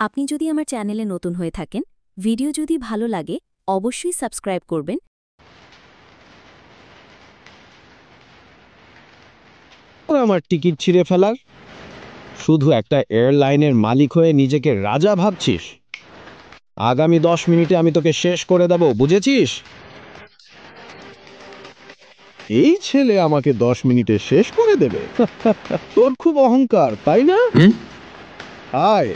আপনি যদি আমার চ্যানেলে নতুন হয়ে থাকেন, ভিডিও যদি ভালো লাগে অবশ্যই সাবস্ক্রাইব করবেন। আমার টিকিট ছিঁড়ে ফেলার শুধু একটা এয়ারলাইনের মালিক হয়ে নিজেকে রাজা ভাবছিস? আগামী 10 মিনিটে আমি তোকে শেষ করে দেব, বুঝেছিস? এই ছেলে আমাকে 10 মিনিটে শেষ করে দেবে? তোর খুব অহংকার, তাই না? আয়,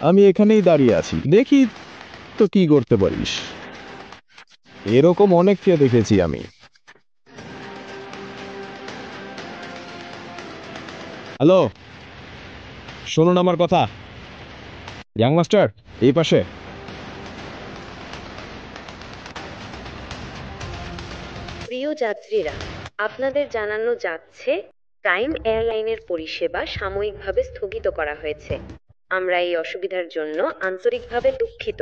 আমি এখানেই দাঁড়িয়ে আছি, দেখি তো কি করতে পারিস। এরকম অনেককে দেখেছি আমি। হ্যালো, শুনুন আমার কথা। ইয়াং মাস্টার, এই পাশে। প্রিয় যাত্রীরা, আপনাদের জানানো যাচ্ছে প্রাইম এয়ারলাইনের পরিষেবা সাময়িকভাবে স্থগিত করা হয়েছে। আমরা এই অসুবিধার জন্য আন্তরিকভাবে দুঃখিত।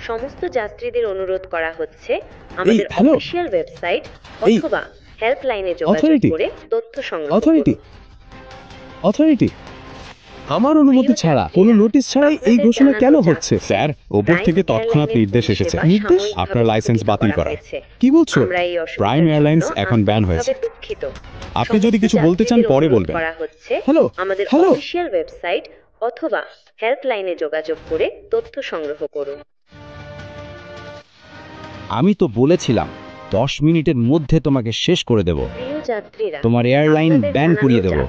সমস্ত যাত্রীদের অনুরোধ করা হচ্ছে আমাদের অফিসিয়াল ওয়েবসাইট অথবা হেল্পলাইনে যোগাযোগ করে তথ্য সংগ্রহ করুন। অথরিটি, আমার অনুমতি ছাড়া, কোনো নোটিশ ছাড়াই এই ঘোষণা কেন হচ্ছে? স্যার, ওপর থেকে তৎক্ষণাৎ নির্দেশ এসেছে। নির্দেশ? আপনার লাইসেন্স বাতিল করা। কি বলছো? প্রাইম এয়ারলাইন্স এখন ব্যান হয়েছে। আপনি যদি কিছু বলতে চান পরে বলবেন। হ্যালো, আমাদের অফিসিয়াল ওয়েবসাইট অথবা হেল্পলাইনে যোগাযোগ করে তথ্য সংগ্রহ করুন। আমি তো বলেছিলাম 10 মিনিটের মধ্যে তোমাকে শেষ করে দেব। প্রিয় যাত্রীরা, তোমার এয়ারলাইন ব্যান করিয়ে দেব।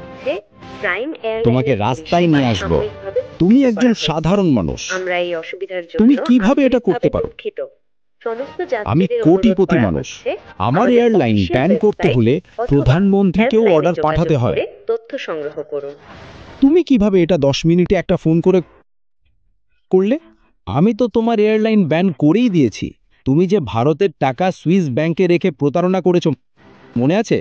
তোমাকে রাস্তায় নিয়ে আসব। তুমি একজন সাধারণ মানুষ। আমরা এই অসুবিধার জন্য তুমি কিভাবে এটা করতে পারো? আমি কোটিপতি মানুষ। আমার এয়ারলাইন ব্যান করতে হলে প্রধানমন্ত্রীকেও অর্ডার পাঠাতে হয়। তথ্য সংগ্রহ করুন। তুমি কিভাবে এটা 10 মিনিটে একটা ফোন করে করলে? আমি তো তোমার এয়ারলাইন ব্যান করেই দিয়েছি। তুমি যে ভারতের টাকা সুইস ব্যাংকে রেখে প্রতারণা করেছো, মনে আছে?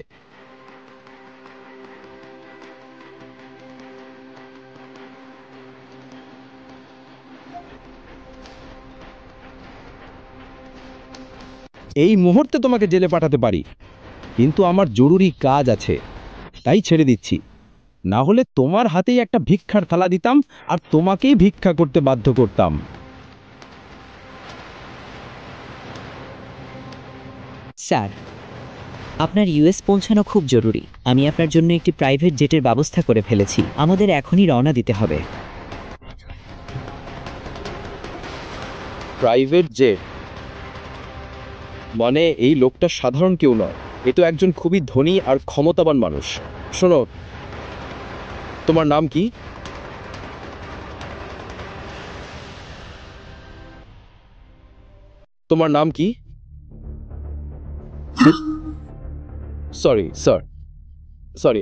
এই মুহূর্তে তোমাকে জেলে পাঠাতে পারি, কিন্তু আমার জরুরি কাজ আছে, তাই ছেড়ে দিচ্ছি। না হলে তোমার হাতেই একটা ভিক্ষার থালা দিতাম আর তোমাকেই ভিক্ষা করতে বাধ্য করতাম। স্যার, আপনার ইউএস পৌঁছানো খুব জরুরি। আমি আপনার জন্য একটি প্রাইভেট জেটের ব্যবস্থা করে ফেলেছি। আমাদের এখনই রওনা দিতে হবে। প্রাইভেট জেট মানে এই লোকটা সাধারণ কেউ নয়, এ তো একজন খুবই ধনী আর ক্ষমতাবান মানুষ। শোনো, তোমার নাম কি? তোমার নাম কি? সরি স্যার, সরি,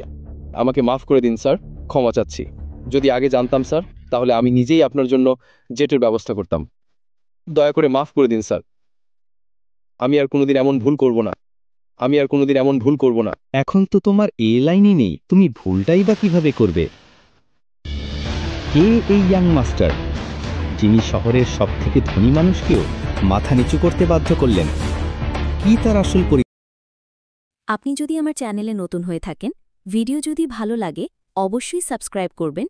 আমাকে মাফ করে দিন স্যার, ক্ষমা চাচ্ছি। যদি আগে জানতাম স্যার, তাহলে আমি নিজেই আপনার জন্য জেটের ব্যবস্থা করতাম। দয়া করে মাফ করে দিন স্যার। আমি আর কোনোদিন এমন ভুল করব না। আমি আর কোনোদিন এমন ভুল করব না। এখন তো তোমার এয়ারলাইনই নেই, তুমি ভুলটাই বা কিভাবে করবে? কে এই ইয়াং মাস্টার, যিনি শহরের সবথেকে ধনী মানুষকেও মাথা নিচু করতে বাধ্য করলেন? কি তার আসল আপনি যদি আমার চ্যানেলে নতুন হয়ে থাকেন, ভিডিও যদি ভালো লাগে অবশ্যই সাবস্ক্রাইব করবেন